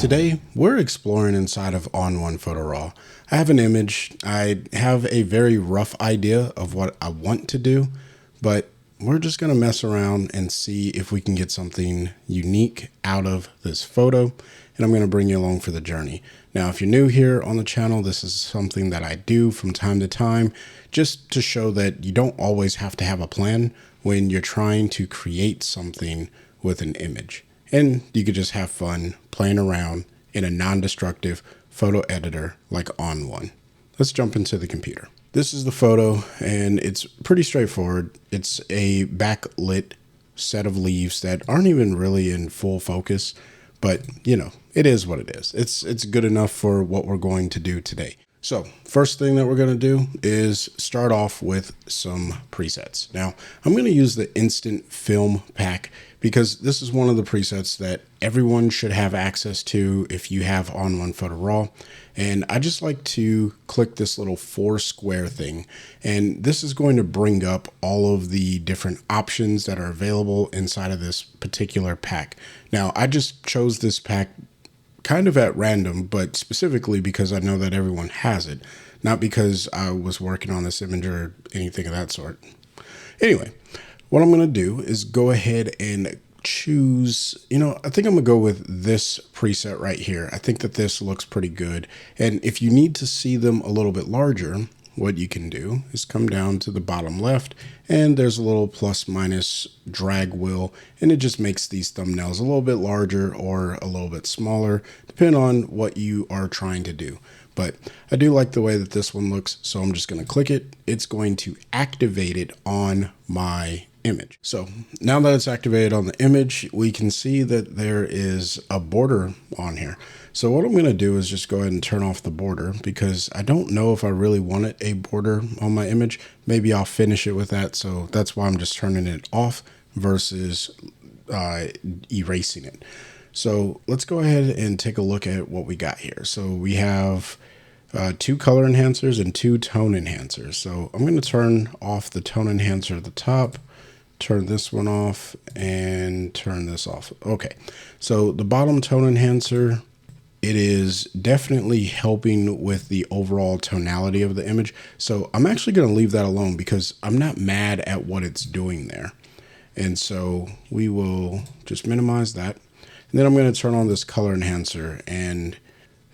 Today, we're exploring inside of ON1 Photo RAW. I have an image. I have a very rough idea of what I want to do, but we're just going to mess around and see if we can get something unique out of this photo, and I'm going to bring you along for the journey. Now, if you're new here on the channel, this is something that I do from time to time, just to show that you don't always have to have a plan when you're trying to create something with an image. And you could just have fun playing around in a non-destructive photo editor like ON1. Let's jump into the computer. This is the photo, and it's pretty straightforward. It's a backlit set of leaves that aren't even really in full focus, but you know, it is what it is. It's good enough for what we're going to do today. So first thing that we're going to do is start off with some presets. Now, I'm going to use the instant film pack because this is one of the presets that everyone should have access to if you have ON1 Photo RAW. And I just like to click this little 4 square thing. And this is going to bring up all of the different options that are available inside of this particular pack. Now, I just chose this pack kind of at random, but specifically because I know that everyone has it, not because I was working on this image or anything of that sort. Anyway, what I'm going to do is go ahead and choose, I think I'm going to go with this preset right here. I think that this looks pretty good. And if you need to see them a little bit larger, what you can do is come down to the bottom left, and there's a little plus minus drag wheel, and it just makes these thumbnails a little bit larger or a little bit smaller, depending on what you are trying to do. But I do like the way that this one looks, so I'm just going to click it. It's going to activate it on my image. So now that it's activated on the image, we can see that there is a border on here. So what I'm going to do is just go ahead and turn off the border because I don't know if I really wanted a border on my image. Maybe I'll finish it with that. So that's why I'm just turning it off versus erasing it. So let's go ahead and take a look at what we got here. So we have 2 color enhancers and 2 tone enhancers. So I'm going to turn off the tone enhancer at the top, turn this one off, and turn this off. Okay, so the bottom tone enhancer, it is definitely helping with the overall tonality of the image. So I'm actually going to leave that alone because I'm not mad at what it's doing there. And so we will just minimize that. And then I'm going to turn on this color enhancer, and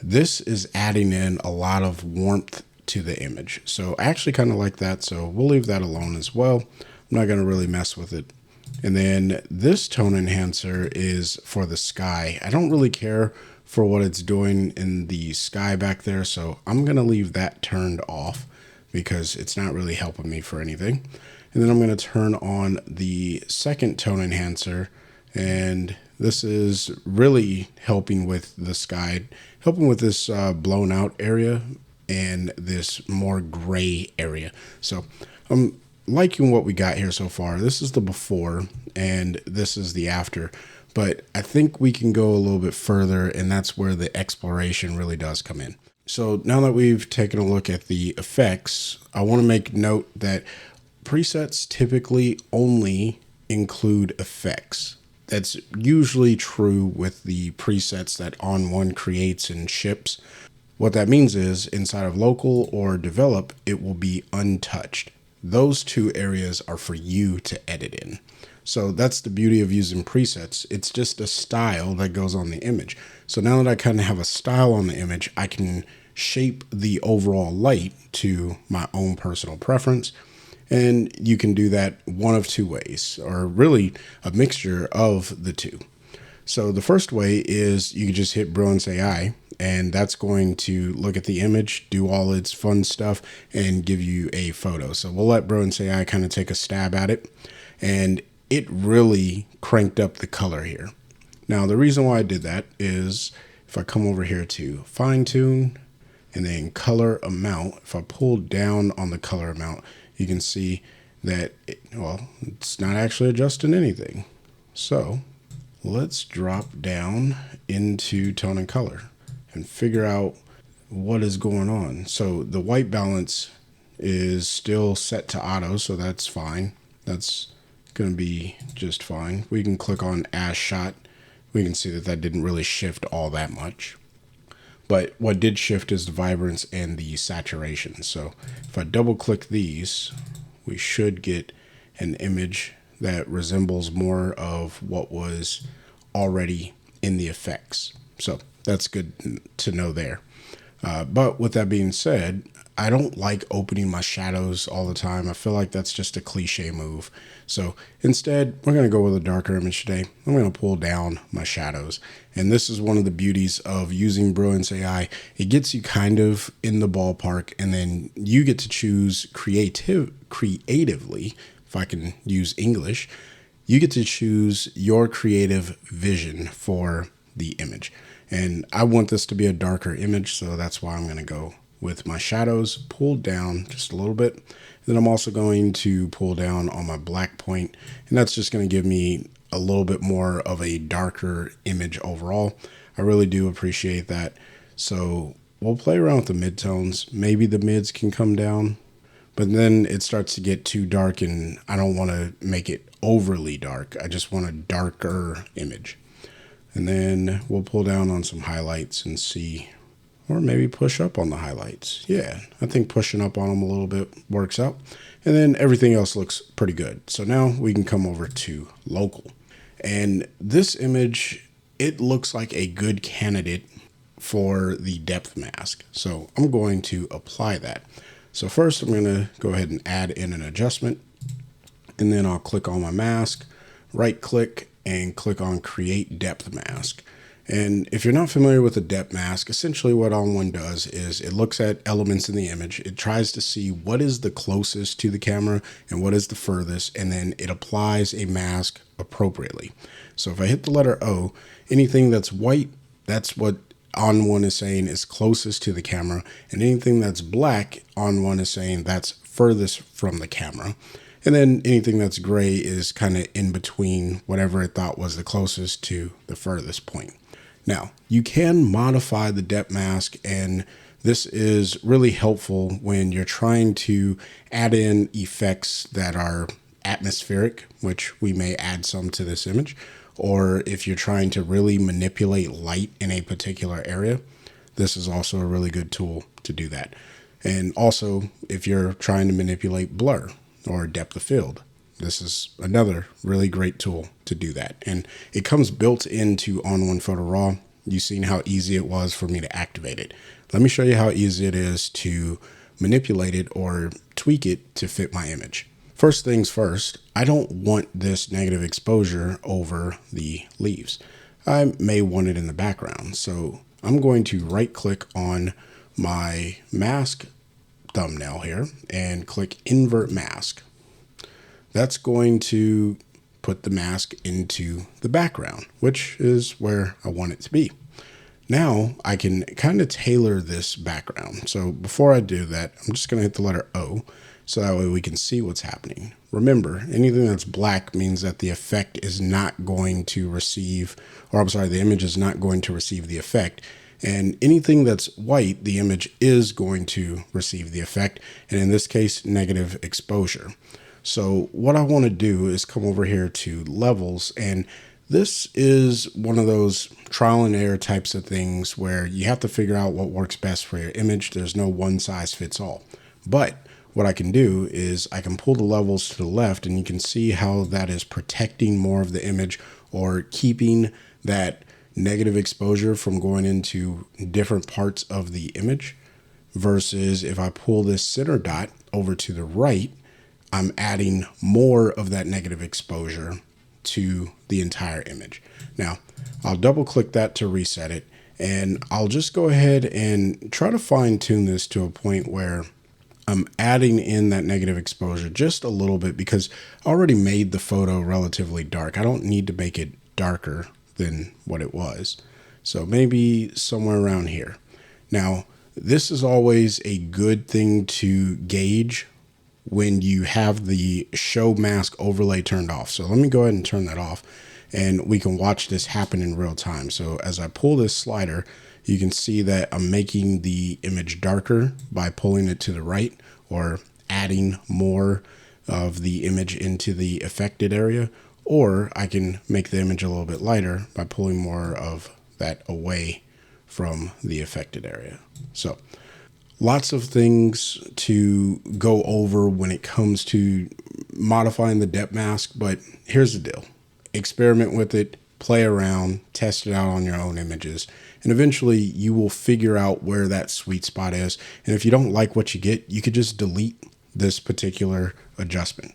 this is adding in a lot of warmth to the image. So I actually kind of like that. So we'll leave that alone as well. I'm not going to really mess with it. And then this tone enhancer is for the sky. I don't really care for what it's doing in the sky back there, so I'm going to leave that turned off because it's not really helping me for anything. And then I'm going to turn on the second tone enhancer, and this is really helping with the sky, helping with this blown out area and this more gray area. So I'm liking what we got here so far. This is the before and this is the after. But I think we can go a little bit further, and that's where the exploration really does come in. So now that we've taken a look at the effects, I want to make note that presets typically only include effects. That's usually true with the presets that ON1 creates and ships. What that means is inside of local or develop, it will be untouched. Those 2 areas are for you to edit in. So that's the beauty of using presets. It's just a style that goes on the image. So now that I kind of have a style on the image, I can shape the overall light to my own personal preference. And you can do that one of 2 ways, or really a mixture of the 2. So the first way is you can just hit Brilliance AI, and that's going to look at the image, do all its fun stuff, and give you a photo. So we'll let Brilliance AI kind of take a stab at it. And it really cranked up the color here. Now, the reason why I did that is if I come over here to fine tune and then color amount, if I pull down on the color amount, you can see that, it's not actually adjusting anything. So let's drop down into tone and color and figure out what is going on. So the white balance is still set to auto, so that's fine. That's going to be just fine. We can click on as shot, we can see that that didn't really shift all that much. But what did shift is the vibrance and the saturation. So if I double click these, we should get an image that resembles more of what was already in the effects. So that's good to know there. But with that being said, I don't like opening my shadows all the time. I feel like that's just a cliche move. So instead, we're going to go with a darker image today. I'm going to pull down my shadows. And this is one of the beauties of using Brilliance AI. It gets you kind of in the ballpark, and then you get to choose creatively, if I can use English, you get to choose your creative vision for the image. And I want this to be a darker image, so that's why I'm going to go with my shadows pulled down just a little bit. Then I'm also going to pull down on my black point, and that's just going to give me a little bit more of a darker image overall. I really do appreciate that. So we'll play around with the midtones. Maybe the mids can come down, but then it starts to get too dark, and I don't want to make it overly dark. I just want a darker image. And then we'll pull down on some highlights and see, or maybe push up on the highlights. Yeah, I think pushing up on them a little bit works out. And then everything else looks pretty good. So now we can come over to local. And this image, it looks like a good candidate for the depth mask. So I'm going to apply that. So first I'm going to go ahead and add in an adjustment. And then I'll click on my mask, right click, and click on Create Depth Mask. And if you're not familiar with a depth mask, essentially what ON1 does is it looks at elements in the image. It tries to see what is the closest to the camera and what is the furthest, and then it applies a mask appropriately. So if I hit the letter O, anything that's white, that's what ON1 is saying is closest to the camera, and anything that's black, ON1 is saying that's furthest from the camera. And then anything that's gray is kind of in between whatever it thought was the closest to the furthest point. Now, you can modify the depth mask, and this is really helpful when you're trying to add in effects that are atmospheric, which we may add some to this image, or if you're trying to really manipulate light in a particular area. This is also a really good tool to do that. And also, if you're trying to manipulate blur or depth of field, this is another really great tool to do that. And it comes built into ON1 Photo RAW. You've seen how easy it was for me to activate it. Let me show you how easy it is to manipulate it or tweak it to fit my image. First things first, I don't want this negative exposure over the leaves. I may want it in the background. So I'm going to right click on my mask thumbnail here and click invert mask. That's going to put the mask into the background, which is where I want it to be. Now I can kind of tailor this background. So before I do that, I'm just going to hit the letter O so that way we can see what's happening. Remember, anything that's black means that the effect is not going to receive, or I'm sorry, the image is not going to receive the effect. And anything that's white, the image is going to receive the effect. And in this case, negative exposure. So what I want to do is come over here to levels, and this is one of those trial and error types of things where you have to figure out what works best for your image. There's no one size fits all. But what I can do is I can pull the levels to the left, and you can see how that is protecting more of the image or keeping that negative exposure from going into different parts of the image, versus if I pull this center dot over to the right, I'm adding more of that negative exposure to the entire image. Now, I'll double click that to reset it, and I'll just go ahead and try to fine tune this to a point where I'm adding in that negative exposure just a little bit, because I already made the photo relatively dark. I don't need to make it darker than what it was. So maybe somewhere around here. Now, this is always a good thing to gauge when you have the show mask overlay turned off. So let me go ahead and turn that off, and we can watch this happen in real time. So as I pull this slider, you can see that I'm making the image darker by pulling it to the right or adding more of the image into the affected area, or I can make the image a little bit lighter by pulling more of that away from the affected area. So lots of things to go over when it comes to modifying the depth mask, but here's the deal. Experiment with it, play around, test it out on your own images, and eventually you will figure out where that sweet spot is. And if you don't like what you get, you could just delete this particular adjustment.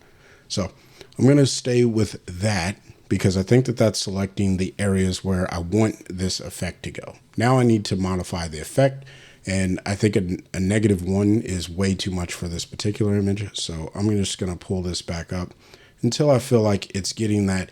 So I'm going to stay with that because I think that that's selecting the areas where I want this effect to go. Now I need to modify the effect, and I think a -1 is way too much for this particular image. So I'm just going to pull this back up until I feel like it's getting that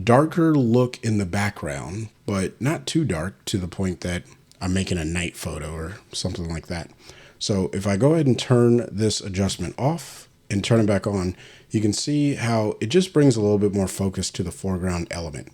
darker look in the background, but not too dark to the point that I'm making a night photo or something like that. So if I go ahead and turn this adjustment off and turn it back on, you can see how it just brings a little bit more focus to the foreground element.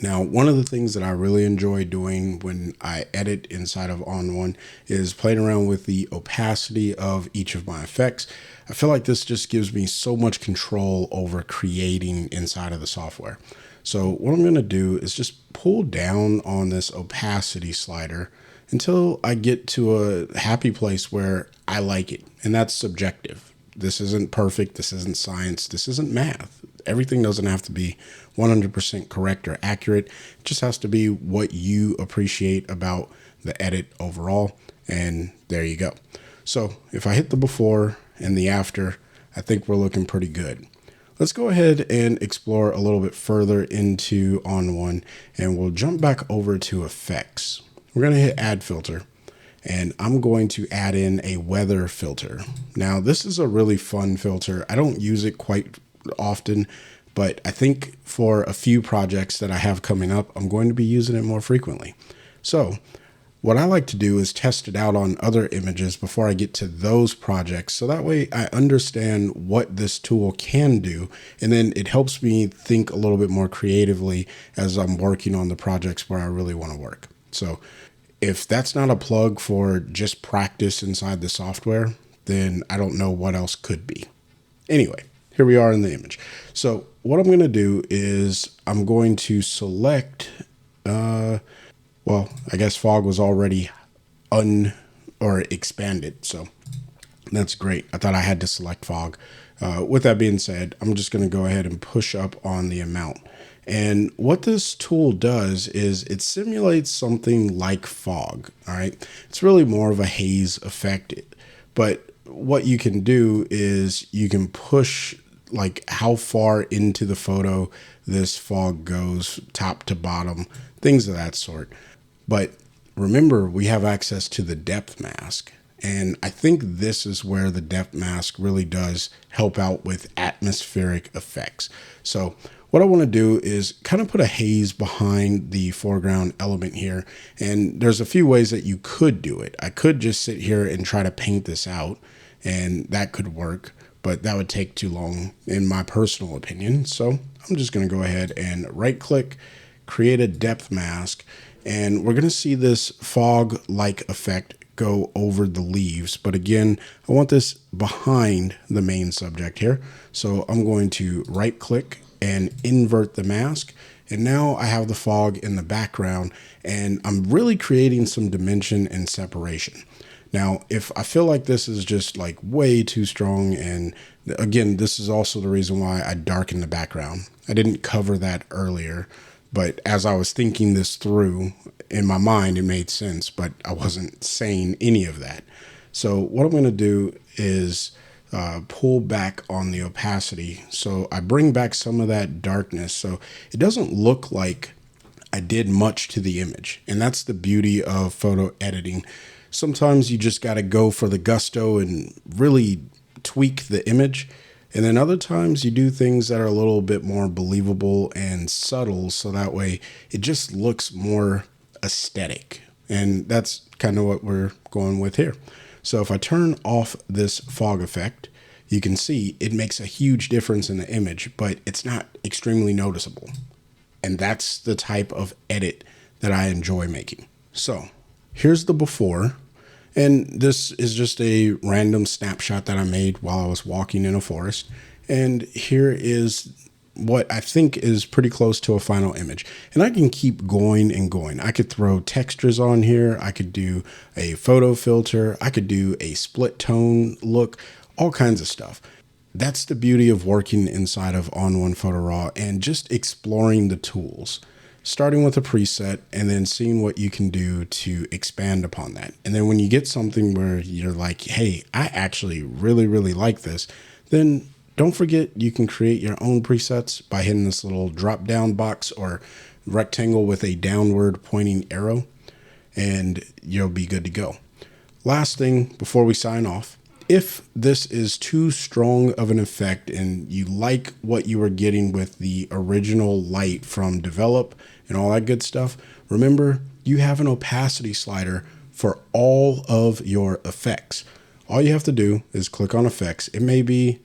Now, one of the things that I really enjoy doing when I edit inside of ON1 is playing around with the opacity of each of my effects. I feel like this just gives me so much control over creating inside of the software. So what I'm going to do is just pull down on this opacity slider until I get to a happy place where I like it. And that's subjective. This isn't perfect. This isn't science. This isn't math. Everything doesn't have to be 100% correct or accurate. It just has to be what you appreciate about the edit overall. And there you go. So if I hit the before and the after, I think we're looking pretty good. Let's go ahead and explore a little bit further into ON1, and we'll jump back over to effects. We're going to hit add filter, and I'm going to add in a weather filter. Now, this is a really fun filter. I don't use it quite often, but I think for a few projects that I have coming up, I'm going to be using it more frequently. So what I like to do is test it out on other images before I get to those projects. So that way I understand what this tool can do. And then it helps me think a little bit more creatively as I'm working on the projects where I really want to work. So if that's not a plug for just practice inside the software, then I don't know what else could be. Anyway, here we are in the image. So what I'm going to do is I'm going to select, well, I guess fog was already expanded, so that's great. I thought I had to select fog. With that being said, I'm just going to go ahead and push up on the amount. And what this tool does is it simulates something like fog, all right? It's really more of a haze effect, but what you can do is you can push like how far into the photo this fog goes, top to bottom, things of that sort. But remember, we have access to the depth mask. And I think this is where the depth mask really does help out with atmospheric effects. So what I want to do is kind of put a haze behind the foreground element here. And there's a few ways that you could do it. I could just sit here and try to paint this out, and that could work, but that would take too long in my personal opinion. So I'm just going to go ahead and right click, create a depth mask. And we're going to see this fog-like effect go over the leaves. But again, I want this behind the main subject here. So I'm going to right click and invert the mask. And now I have the fog in the background, and I'm really creating some dimension and separation. Now, if I feel like this is just like way too strong, and again, this is also the reason why I darken the background. I didn't cover that earlier, but as I was thinking this through in my mind, it made sense, but I wasn't saying any of that. So what I'm going to do is pull back on the opacity. So I bring back some of that darkness. So it doesn't look like I did much to the image. And that's the beauty of photo editing. Sometimes you just got to go for the gusto and really tweak the image. And then other times you do things that are a little bit more believable and subtle, so that way it just looks more aesthetic. And that's kind of what we're going with here. So if I turn off this fog effect, you can see it makes a huge difference in the image, but it's not extremely noticeable. And that's the type of edit that I enjoy making. So here's the before. And this is just a random snapshot that I made while I was walking in a forest. And here is what I think is pretty close to a final image. And I can keep going and going. I could throw textures on here. I could do a photo filter. I could do a split tone look, all kinds of stuff. That's the beauty of working inside of ON1 Photo RAW and just exploring the tools, starting with a preset and then seeing what you can do to expand upon that. And then when you get something where you're like, hey, I actually really, really like this, then don't forget you can create your own presets by hitting this little drop down box or rectangle with a downward pointing arrow, and you'll be good to go. Last thing before we sign off, if this is too strong of an effect and you like what you were getting with the original light from Develop and all that good stuff, remember you have an opacity slider for all of your effects. All you have to do is click on effects. It may be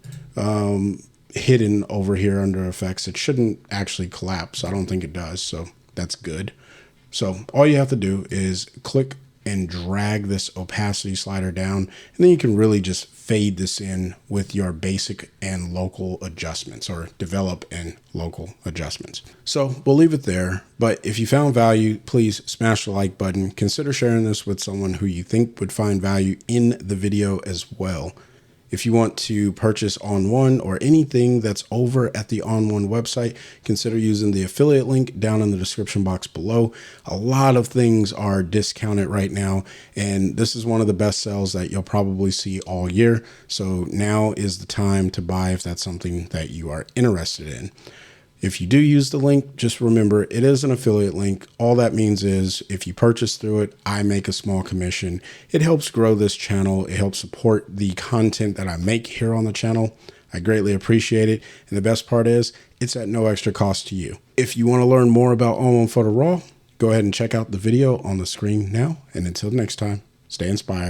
hidden over here under effects. It shouldn't actually collapse. I don't think it does, so that's good. So all you have to do is click and drag this opacity slider down, and then you can really just fade this in with your basic and local adjustments, or develop and local adjustments. So we'll leave it there, but if you found value, please smash the like button. Consider sharing this with someone who you think would find value in the video as well. If you want to purchase ON1 or anything that's over at the ON1 website, consider using the affiliate link down in the description box below. A lot of things are discounted right now, and this is one of the best sales that you'll probably see all year. So now is the time to buy if that's something that you are interested in. If you do use the link, just remember it is an affiliate link. All that means is if you purchase through it, I make a small commission. It helps grow this channel. It helps support the content that I make here on the channel. I greatly appreciate it. And the best part is it's at no extra cost to you. If you want to learn more about ON1 Photo RAW, go ahead and check out the video on the screen now. And until next time, stay inspired.